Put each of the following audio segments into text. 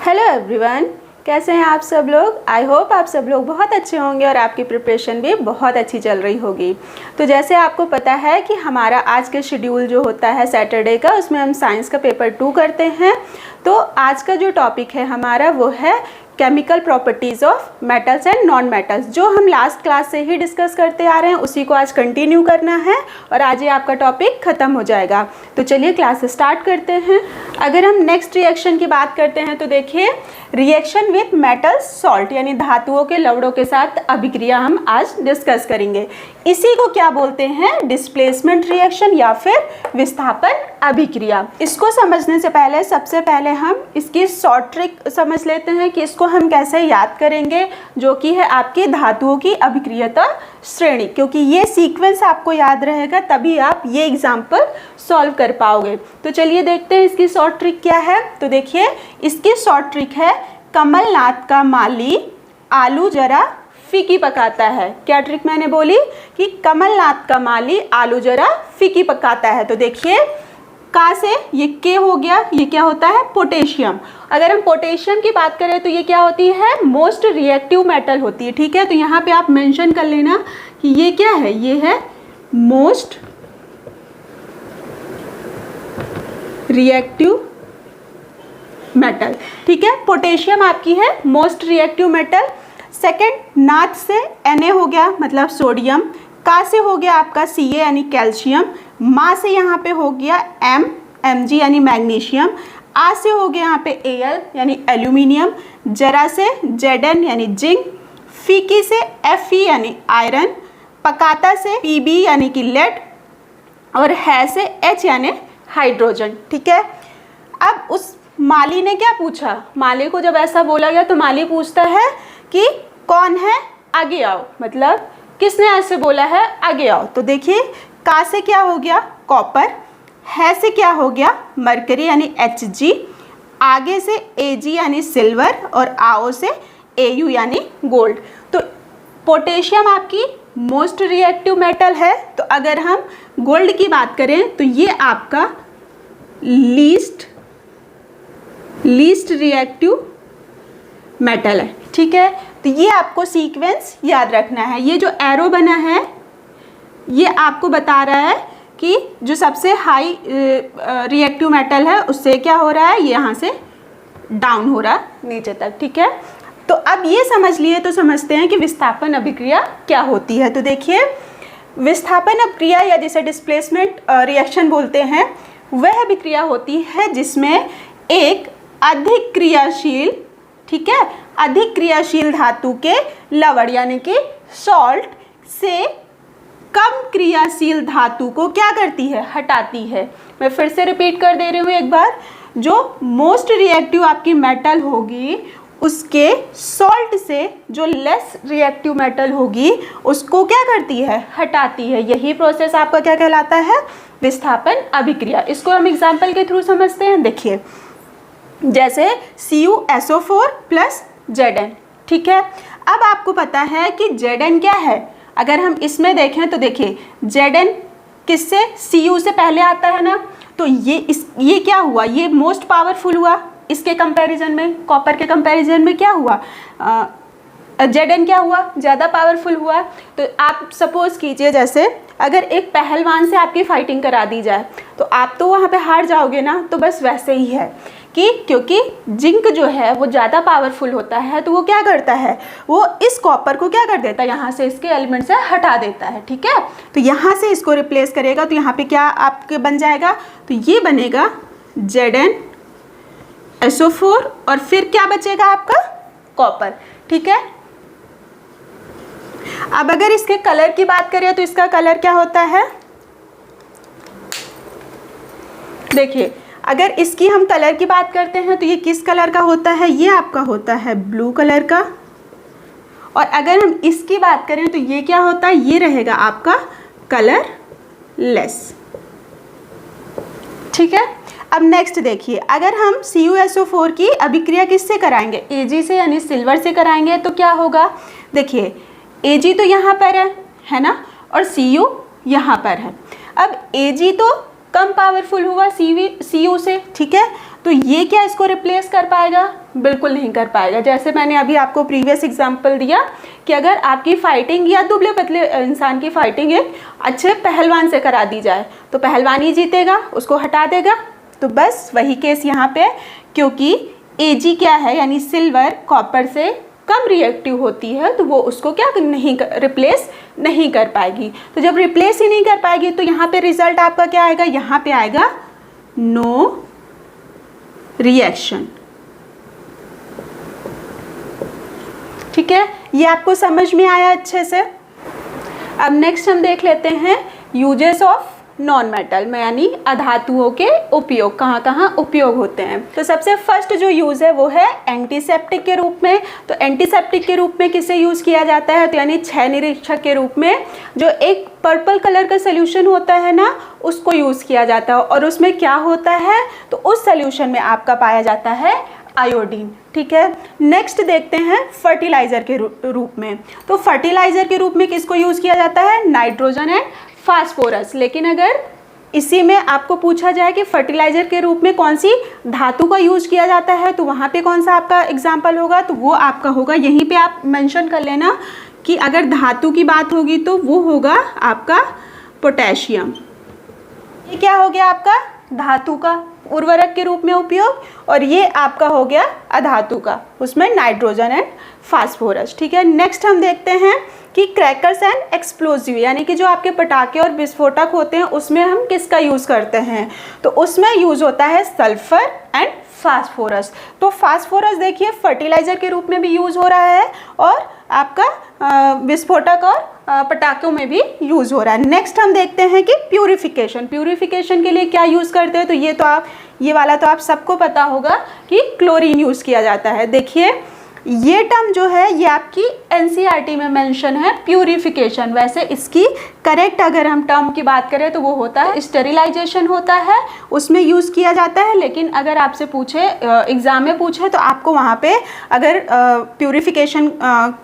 Hello everyone, कैसे हैं आप सब लोग। आई होप आप सब लोग बहुत अच्छे होंगे और आपकी प्रिपरेशन भी बहुत अच्छी चल रही होगी। तो जैसे आपको पता है कि हमारा आज का शेड्यूल जो होता है सैटरडे का, उसमें हम साइंस का पेपर 2 करते हैं। तो आज का जो टॉपिक है हमारा वो है chemical properties of metals and non metals, जो हम लास्ट क्लास से ही डिस्कस करते आ रहे हैं, उसी को आज कंटिन्यू करना है और आज ये आपका टॉपिक ख़त्म हो जाएगा। तो चलिए क्लास स्टार्ट करते हैं। अगर हम नेक्स्ट रिएक्शन की बात करते हैं तो देखिए, रिएक्शन विथ मेटल सॉल्ट यानी धातुओं के लवड़ों के साथ अभिक्रिया हम आज डिस्कस करेंगे। इसी को क्या बोलते हैं, डिस्प्लेसमेंट रिएक्शन या फिर विस्थापन अभिक्रिया। इसको समझने से पहले सबसे पहले हम इसकी शॉर्ट ट्रिक समझ लेते हैं कि इसको हम कैसे याद करेंगे, जो कि है आपकी धातुओं की अभिक्रियता श्रेणी। क्योंकि ये सीक्वेंस आपको याद रहेगा तभी आप ये एग्जाम्पल सॉल्व कर पाओगे। तो चलिए देखते हैं इसकी शॉर्ट ट्रिक क्या है। तो देखिए, इसकी शॉर्ट ट्रिक है, कमलनाथ का माली आलू जरा फीकी पकाता है। क्या ट्रिक मैंने बोली कि कमलनाथ का माली आलू जरा फीकी पकाता है। तो देखिए, का से ये के हो गया, ये क्या होता है, पोटेशियम। अगर हम पोटेशियम की बात करें तो ये क्या होती है, मोस्ट रिएक्टिव मेटल होती है। ठीक है, तो यहाँ पे आप मेंशन कर लेना कि ये क्या है, ये है मोस्ट रिएक्टिव मेटल। ठीक है, पोटेशियम आपकी है मोस्ट रिएक्टिव मेटल। सेकंड, नाथ से Na हो गया मतलब सोडियम, का से हो गया आपका Ca यानी कैल्शियम, मा से यहाँ पे हो गया Mg यानी मैग्नीशियम, आ से हो गया यहाँ पे Al यानी एल्यूमिनियम, जरा से Zn यानी जिंक, फीकी से Fe यानी आयरन, पकाता से Pb यानी कि लेड और है से H यानी हाइड्रोजन। ठीक है, अब उस माली ने क्या पूछा, माली को जब ऐसा बोला गया तो माली पूछता है कि कौन है, आगे आओ। मतलब किसने ऐसे बोला है, आगे आओ। तो देखिए, का से क्या हो गया, कॉपर, है से क्या हो गया, मरकरी यानी Hg, आगे से Ag यानी सिल्वर और आओ से Au यानी गोल्ड। तो पोटेशियम आपकी मोस्ट रिएक्टिव मेटल है। तो अगर हम गोल्ड की बात करें तो ये आपका लीस्ट रिएक्टिव मेटल है। ठीक है, तो ये आपको सीक्वेंस याद रखना है। ये जो एरो बना है ये आपको बता रहा है कि जो सबसे हाई रिएक्टिव मेटल है उससे क्या हो रहा है, ये यहाँ से डाउन हो रहा है नीचे तक। ठीक है, तो अब ये समझ लिए तो समझते हैं कि विस्थापन अभिक्रिया क्या होती है। तो देखिए, विस्थापन अभिक्रिया या जिसे डिस्प्लेसमेंट रिएक्शन बोलते हैं, वह अभिक्रिया होती है जिसमें एक अधिक क्रियाशील, ठीक है, अधिक क्रियाशील धातु के लवण यानी कि सॉल्ट से कम क्रियाशील धातु को क्या करती है, हटाती है। मैं फिर से रिपीट कर दे रही हूँ एक बार, जो मोस्ट रिएक्टिव आपकी मेटल होगी उसके सॉल्ट से जो लेस रिएक्टिव मेटल होगी उसको क्या करती है, हटाती है। यही प्रोसेस आपका क्या कहलाता है, विस्थापन अभिक्रिया। इसको हम एग्जाम्पल के थ्रू समझते हैं। देखिए, जैसे CuSO4 प्लस Zn। ठीक है, अब आपको पता है कि Zn क्या है। अगर हम इसमें देखें तो देखिए, Zn किससे, Cu से पहले आता है ना। तो ये क्या हुआ, ये मोस्ट पावरफुल हुआ इसके कंपैरिजन में, कॉपर के कंपैरिजन में क्या हुआ, Zn क्या हुआ, ज़्यादा पावरफुल हुआ। तो आप सपोज कीजिए, जैसे अगर एक पहलवान से आपकी फाइटिंग करा दी जाए तो आप तो वहाँ पे हार जाओगे ना। तो बस वैसे ही है कि क्योंकि जिंक जो है वो ज़्यादा पावरफुल होता है, तो वो क्या करता है, वो इस कॉपर को क्या कर देता है, यहाँ से इसके एलिमेंट से हटा देता है। ठीक है, तो यहाँ से इसको रिप्लेस करेगा तो यहाँ पे क्या आपके बन जाएगा, तो ये बनेगा ZnSO4 और फिर क्या बचेगा आपका, कॉपर। ठीक है, अब अगर इसके कलर की बात करें तो इसका कलर क्या होता है, देखिए, अगर इसकी हम कलर की बात करते हैं तो ये किस कलर का होता है, ये आपका होता है ब्लू कलर का। और अगर हम इसकी बात करें तो ये क्या होता है, ये रहेगा आपका कलर लेस। ठीक है, अब नेक्स्ट देखिए, अगर हम CuSO4 की अभिक्रिया किससे कराएंगे, Ag से यानी सिल्वर से कराएंगे तो क्या होगा, देखिए Ag तो यहाँ पर है ना, और Cu यहाँ पर है। अब Ag तो कम पावरफुल हुआ Cu से। ठीक है, तो ये क्या इसको रिप्लेस कर पाएगा? बिल्कुल नहीं कर पाएगा। जैसे मैंने अभी आपको प्रीवियस एग्जांपल दिया कि अगर आपकी फाइटिंग या दुबले पतले इंसान की फाइटिंग एक अच्छे पहलवान से करा दी जाए तो पहलवान ही जीतेगा, उसको हटा देगा। तो बस वही केस यहाँ पे, क्योंकि Ag क्या है यानी सिल्वर कॉपर से कम रिएक्टिव होती है तो वो उसको क्या नहीं रिप्लेस नहीं कर पाएगी। तो जब रिप्लेस ही नहीं कर पाएगी तो यहाँ पे रिजल्ट आपका क्या आएगा? यहाँ पे आएगा नो रिएक्शन। ठीक है, ये आपको समझ में आया अच्छे से। अब नेक्स्ट हम देख लेते हैं यूजेस ऑफ नॉन मेटल में यानी अधातुओं के उपयोग, कहाँ कहाँ उपयोग होते हैं। तो सबसे फर्स्ट जो यूज़ है वो है एंटीसेप्टिक के रूप में। तो एंटीसेप्टिक के रूप में किसे यूज़ किया जाता है? तो यानी क्षय निरीक्षक के रूप में जो एक पर्पल कलर का सोल्यूशन होता है ना, उसको यूज़ किया जाता है। और उसमें क्या होता है? तो उस सोल्यूशन में आपका पाया जाता है आयोडीन। ठीक है, नेक्स्ट देखते हैं फर्टिलाइजर के रूप में। तो फर्टिलाइजर के रूप में किसको यूज़ किया जाता है? Nitrogen and phosphorus. लेकिन अगर इसी में आपको पूछा जाए कि फर्टिलाइजर के रूप में कौन सी धातु का यूज़ किया जाता है तो वहाँ पे कौन सा आपका एग्जाम्पल होगा? तो वो आपका होगा, यहीं पे आप मेंशन कर लेना कि अगर धातु की बात होगी तो वो होगा आपका पोटेशियम। ये क्या हो गया आपका? धातु का उर्वरक के रूप में उपयोग। और ये आपका हो गया अधातु का, उसमें नाइट्रोजन एंड फास्फोरस। ठीक है, नेक्स्ट हम देखते हैं कि क्रैकर्स एंड एक्सप्लोजिव यानी कि जो आपके पटाखे और विस्फोटक होते हैं उसमें हम किसका यूज़ करते हैं? तो उसमें यूज़ होता है सल्फर एंड फास्फोरस। तो फास्फोरस देखिए फर्टिलाइजर के रूप में भी यूज़ हो रहा है और आपका विस्फोटक और पटाखों में भी यूज़ हो रहा है। नेक्स्ट हम देखते हैं कि प्यूरिफिकेशन के लिए क्या यूज़ करते हैं? तो ये वाला तो आप सबको पता होगा कि क्लोरीन यूज़ किया जाता है। देखिए ये टर्म जो है ये आपकी एनसीईआरटी में मेंशन है प्यूरिफिकेशन। वैसे इसकी करेक्ट अगर हम टर्म की बात करें तो वो होता है स्टेरिलाइजेशन होता है, उसमें यूज़ किया जाता है। लेकिन अगर आपसे पूछे एग्ज़ाम में पूछे तो आपको वहाँ पे अगर प्यूरिफिकेशन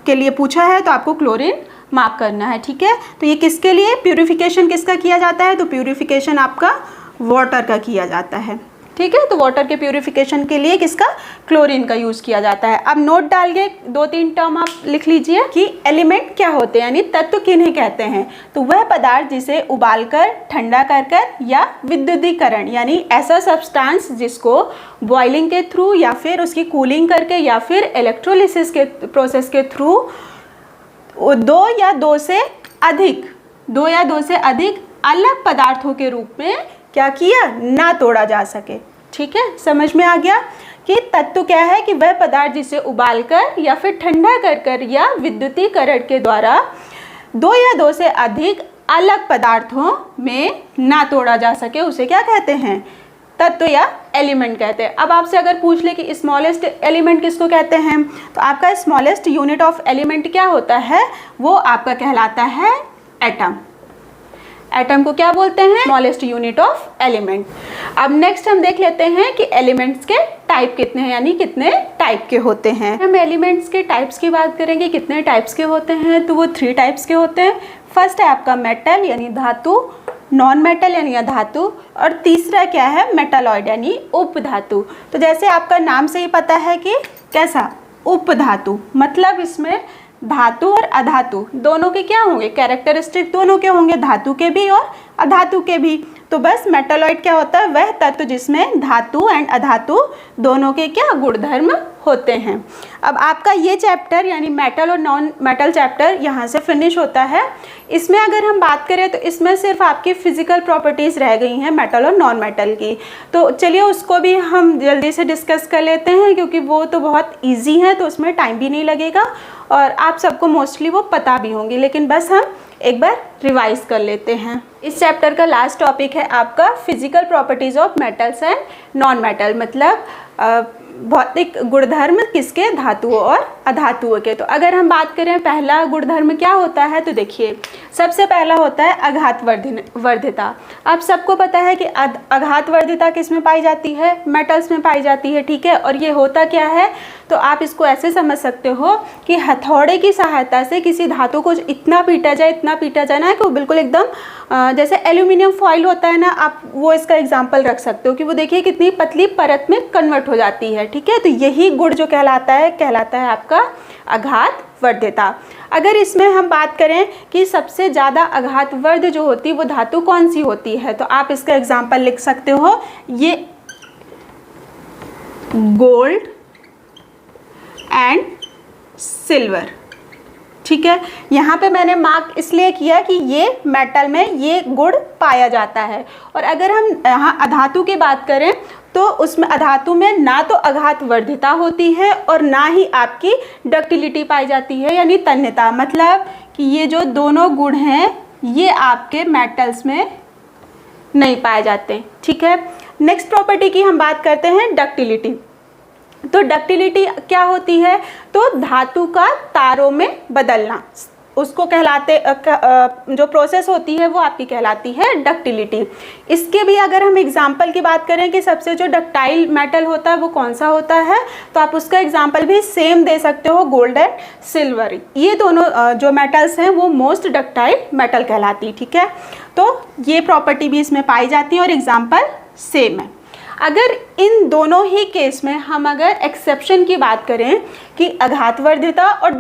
के लिए पूछा है तो आपको क्लोरीन मार्क करना है। ठीक है, तो ये किसके लिए प्यूरिफिकेशन किसका किया जाता है? तो प्यूरिफिकेशन आपका वाटर का किया जाता है। ठीक है, तो वाटर के प्यूरिफिकेशन के लिए किसका? क्लोरीन का यूज़ किया जाता है। अब नोट डाल के 2-3 टर्म आप लिख लीजिए कि एलिमेंट क्या होते हैं यानी तत्व किन्हें कहते हैं? तो वह पदार्थ जिसे उबालकर, ठंडा कर या विद्युतीकरण यानी ऐसा सब्सटेंस जिसको बॉइलिंग के थ्रू या फिर उसकी कूलिंग करके या फिर इलेक्ट्रोलिसिस के प्रोसेस के थ्रू दो या दो से अधिक अलग पदार्थों के रूप में क्या किया? ना तोड़ा जा सके। ठीक है, समझ में आ गया कि तत्व क्या है? कि वह पदार्थ जिसे उबालकर या फिर ठंडा कर या विद्युतीकरण के द्वारा दो या दो से अधिक अलग पदार्थों में ना तोड़ा जा सके उसे क्या कहते हैं? तत्व या एलिमेंट कहते हैं। अब आपसे अगर पूछ ले कि स्मॉलेस्ट एलिमेंट किसको कहते हैं तो आपका स्मॉलेस्ट यूनिट ऑफ एलिमेंट क्या होता है? वो आपका कहलाता है एटम। एटम को क्या बोलते हैं? Smallest unit of element. अब नेक्स्ट हम देख लेते हैं कि एलिमेंट्स के टाइप कितने हैं यानी कितने टाइप के होते हैं। हम एलिमेंट्स के टाइप्स की बात करेंगे कितने टाइप्स के होते हैं तो वो 3 टाइप्स के होते हैं। फर्स्ट है आपका मेटल यानी धातु, नॉन मेटल यानी अधातु, और तीसरा क्या है? मेटालॉइड यानी उपधातु। तो जैसे आपका नाम से ही पता है कि कैसा? उपधातु, मतलब इसमें धातु और अधातु दोनों के क्या होंगे? कैरेक्टरिस्टिक दोनों के होंगे, धातु के भी और अधातु के भी। तो बस मेटालॉइड क्या होता है? वह तत्व जिसमें धातु एंड अधातु दोनों के क्या गुणधर्म होते हैं। अब आपका ये चैप्टर यानी मेटल और नॉन मेटल चैप्टर यहाँ से फिनिश होता है। इसमें अगर हम बात करें तो इसमें सिर्फ आपकी फिजिकल प्रॉपर्टीज़ रह गई हैं मेटल और नॉन मेटल की। तो चलिए उसको भी हम जल्दी से डिस्कस कर लेते हैं क्योंकि वो तो बहुत ईजी है तो उसमें टाइम भी नहीं लगेगा और आप सबको मोस्टली वो पता भी होंगी। लेकिन बस हम एक बार रिवाइज कर लेते हैं। इस चैप्टर का लास्ट टॉपिक है आपका physical properties of metals and non metal, मतलब भौतिक गुणधर्म किसके? धातुओं और अधातुओं के। तो अगर हम बात करें पहला गुणधर्म क्या होता है तो देखिए सबसे पहला होता है आघात वर्धिता। आप सबको पता है कि आघात वर्धिता किस में पाई जाती है? मेटल्स में पाई जाती है। ठीक है, और ये होता क्या है? तो आप इसको ऐसे समझ सकते हो कि हथौड़े की सहायता से किसी धातु को इतना पीटा जाए ना कि वो बिल्कुल एकदम जैसे एल्यूमिनियम फॉइल होता है ना, आप वो इसका एग्जाम्पल रख सकते हो कि वो देखिए कितनी पतली परत में कन्वर्ट हो जाती है। ठीक है, तो यही गुण जो कहलाता है आपका आघात वर्ध्यता। अगर इसमें हम बात करें कि सबसे ज़्यादा आघात वर्ध जो होती है वो धातु कौन सी होती है, तो आप इसका एग्जाम्पल लिख सकते हो, ये गोल्ड एंड सिल्वर। ठीक है, यहाँ पे मैंने मार्क इसलिए किया कि ये मेटल में ये गुण पाया जाता है। और अगर हम यहाँ अधातु की बात करें तो उसमें अधातु में ना तो आघात वर्धिता होती है और ना ही आपकी डक्टिलिटी पाई जाती है यानी तन्यता। मतलब कि ये जो दोनों गुण हैं ये आपके मेटल्स में नहीं पाए जाते। ठीक है, नेक्स्ट प्रॉपर्टी की हम बात करते हैं डक्टिलिटी। तो डक्टिलिटी क्या होती है, तो धातु का तारों में बदलना, उसको कहलाते जो प्रोसेस होती है वो आपकी कहलाती है डक्टिलिटी। इसके भी अगर हम एग्जाम्पल की बात करें कि सबसे जो डक्टाइल मेटल होता है वो कौन सा होता है, तो आप उसका एग्जाम्पल भी सेम दे सकते हो, गोल्ड एंड सिल्वर। ये दोनों जो मेटल्स हैं वो मोस्ट डक्टाइल मेटल कहलाती है। ठीक है, तो ये प्रॉपर्टी भी इसमें पाई जाती है और एग्जाम्पल सेम है। अगर इन दोनों ही केस में हम अगर एक्सेप्शन की बात करें कि आघातवर्ध्यता और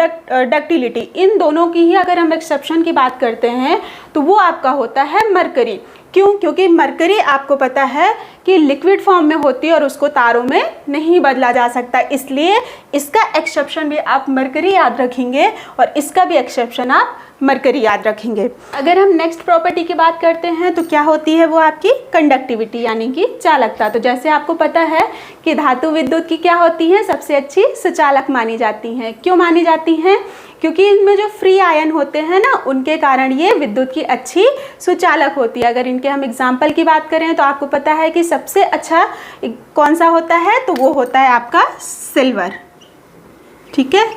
डक्टिलिटी, इन दोनों की ही अगर हम एक्सेप्शन की बात करते हैं तो वो आपका होता है मरकरी। क्यों? क्योंकि मरकरी आपको पता है कि लिक्विड फॉर्म में होती है और उसको तारों में नहीं बदला जा सकता, इसलिए इसका एक्सेप्शन भी आप मरकरी याद रखेंगे और इसका भी एक्सेप्शन आप मरकरी याद रखेंगे। अगर हम नेक्स्ट प्रॉपर्टी की बात करते हैं तो क्या होती है वो आपकी कंडक्टिविटी यानी कि चालकता। तो जैसे आपको पता है कि धातु विद्युत की क्या होती है, सबसे अच्छी सुचालक मानी जाती हैं। क्यों मानी जाती हैं? क्योंकि इनमें जो फ्री आयन होते हैं ना उनके कारण ये विद्युत की अच्छी सुचालक होती है। अगर इनके हम एग्जाम्पल की बात करें तो आपको पता है कि सबसे अच्छा कौन सा होता है, तो वो होता है आपका सिल्वर। ठीक है,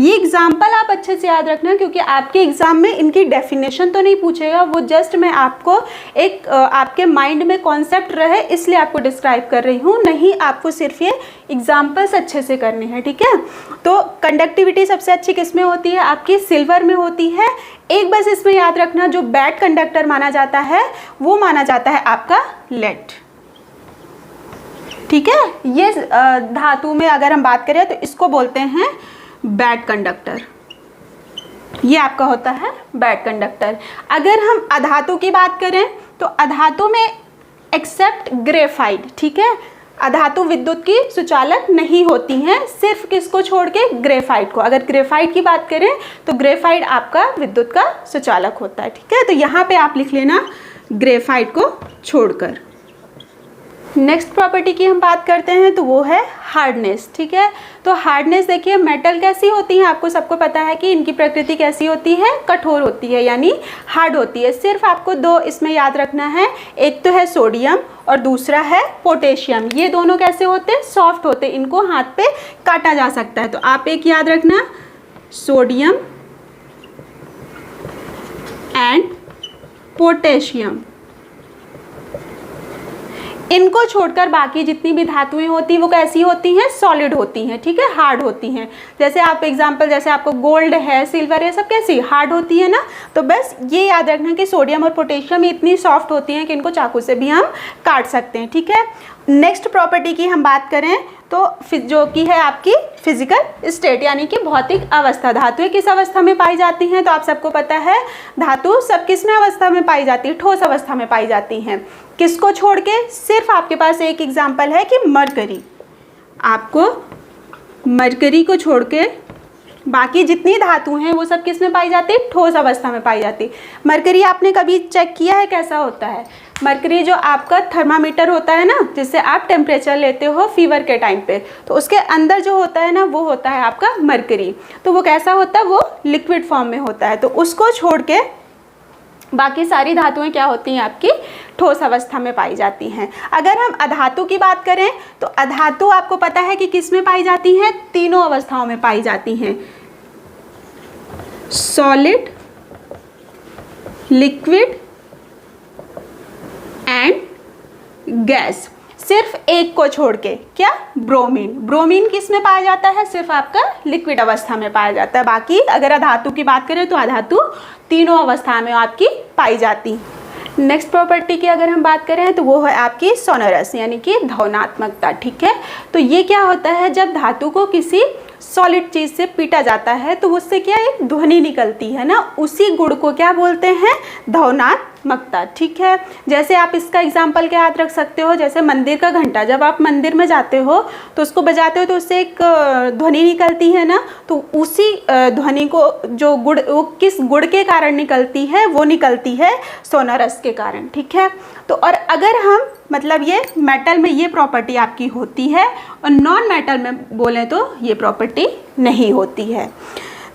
ये एग्जाम्पल आप अच्छे से याद रखना क्योंकि आपके एग्जाम में इनकी डेफिनेशन तो नहीं पूछेगा, वो जस्ट मैं आपको एक आपके माइंड में कॉन्सेप्ट रहे इसलिए आपको डिस्क्राइब कर रही हूँ, नहीं आपको सिर्फ ये एग्जाम्पल्स अच्छे से करने हैं। ठीक है, तो कंडक्टिविटी सबसे अच्छी किस में होती है, आपकी सिल्वर में होती है। एक बस इसमें याद रखना, जो बैड कंडक्टर माना जाता है वो माना जाता है आपका लेड। ठीक है, ये धातु में अगर हम बात करें तो इसको बोलते हैं बैड कंडक्टर, ये आपका होता है बैड कंडक्टर। अगर हम अधातु की बात करें तो अधातु में एक्सेप्ट ग्रेफाइट, ठीक है, अधातु विद्युत की सुचालक नहीं होती हैं, सिर्फ किसको छोड़ के, ग्रेफाइट को। अगर ग्रेफाइट की बात करें तो ग्रेफाइट आपका विद्युत का सुचालक होता है। ठीक है, तो यहाँ पे आप लिख लेना ग्रेफाइट को छोड़कर। नेक्स्ट प्रॉपर्टी की हम बात करते हैं तो वो है हार्डनेस। ठीक है, तो हार्डनेस देखिए मेटल कैसी होती है, आपको सबको पता है कि इनकी प्रकृति कैसी होती है, कठोर होती है यानी हार्ड होती है। सिर्फ आपको दो इसमें याद रखना है, एक तो है सोडियम और दूसरा है पोटेशियम। ये दोनों कैसे होते हैं, सॉफ्ट होते हैं, इनको हाथ पे काटा जा सकता है। तो आप एक याद रखना, सोडियम एंड पोटेशियम, इनको छोड़कर बाकी जितनी भी धातुएं होती हैं वो कैसी होती हैं, सॉलिड होती हैं। ठीक है, हार्ड होती हैं। जैसे आप एग्जांपल, जैसे आपको गोल्ड है, सिल्वर है, सब कैसी हार्ड होती है ना। तो बस ये याद रखना कि सोडियम और पोटेशियम इतनी सॉफ्ट होती हैं कि इनको चाकू से भी हम काट सकते हैं। ठीक है, नेक्स्ट प्रॉपर्टी की हम बात करें तो जो कि है आपकी फिजिकल स्टेट यानी कि भौतिक अवस्था। धातुएं किस अवस्था में पाई जाती हैं, तो आप सबको पता है धातु सब किस में अवस्था में पाई जाती है, ठोस अवस्था में पाई जाती हैं। किसको छोड़ के, सिर्फ आपके पास एक एग्जाम्पल है कि मरकरी, आपको मरकरी को छोड़ के बाकी जितनी धातु हैं वो सब किस में पाई जाती है, ठोस अवस्था में पाई जाती है। मरकरी आपने कभी चेक किया है कैसा होता है, मरकरी जो आपका थर्मामीटर होता है ना, जिससे आप टेम्परेचर लेते हो फीवर के टाइम पे, तो उसके अंदर जो होता है ना वो होता है आपका मरकरी। तो वो कैसा होता है, वो लिक्विड फॉर्म में होता है। तो उसको छोड़ के बाकी सारी धातुएं क्या होती हैं, आपकी ठोस अवस्था में पाई जाती हैं। अगर हम अधातु की बात करें तो अधातु आपको पता है कि किस में पाई जाती हैं, तीनों अवस्थाओं में पाई जाती हैं, सॉलिड, लिक्विड एंड गैस। सिर्फ एक को छोड़ के, क्या, ब्रोमीन। ब्रोमीन किस में पाया जाता है, सिर्फ आपका लिक्विड अवस्था में पाया जाता है। बाकी अगर अधातु की बात करें तो अधातु तीनों अवस्था में आपकी पाई जाती। नेक्स्ट प्रॉपर्टी की अगर हम बात करें तो वो है आपकी सोनोरस, यानी कि ध्वनात्मकता। ठीक है, तो ये क्या होता है, जब धातु को किसी सॉलिड चीज़ से पीटा जाता है तो उससे क्या एक ध्वनि निकलती है ना, उसी गुण को क्या बोलते हैं, ध्वनात्मकता। ठीक है, जैसे आप इसका एग्जाम्पल क्या याद रख सकते हो, जैसे मंदिर का घंटा, जब आप मंदिर में जाते हो तो उसको बजाते हो तो उससे एक ध्वनि निकलती है ना, तो उसी ध्वनि को जो गुण, वो किस गुण के कारण निकलती है, वो निकलती है सोनोरस के कारण। ठीक है, तो और अगर हम मतलब ये मेटल में ये प्रॉपर्टी आपकी होती है और नॉन मेटल में बोलें तो ये प्रॉपर्टी नहीं होती है।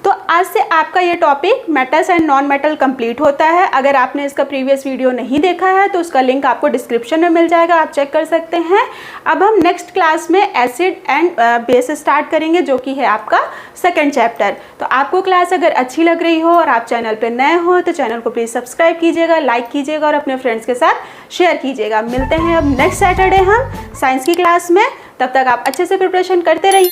तो आज से आपका ये topic metals and non metal complete होता है। अगर आपने इसका प्रीवियस वीडियो नहीं देखा है तो उसका लिंक आपको डिस्क्रिप्शन में मिल जाएगा, आप चेक कर सकते हैं। अब हम नेक्स्ट क्लास में एसिड एंड बेस स्टार्ट करेंगे, जो कि है आपका सेकेंड चैप्टर। तो आपको क्लास अगर अच्छी लग रही हो और आप चैनल पर नए हो तो चैनल को प्लीज़ सब्सक्राइब कीजिएगा, लाइक कीजिएगा और अपने फ्रेंड्स के साथ शेयर कीजिएगा। मिलते हैं अब नेक्स्ट सैटरडे हम साइंस की क्लास में, तब तक आप अच्छे से प्रिपरेशन करते रहिए।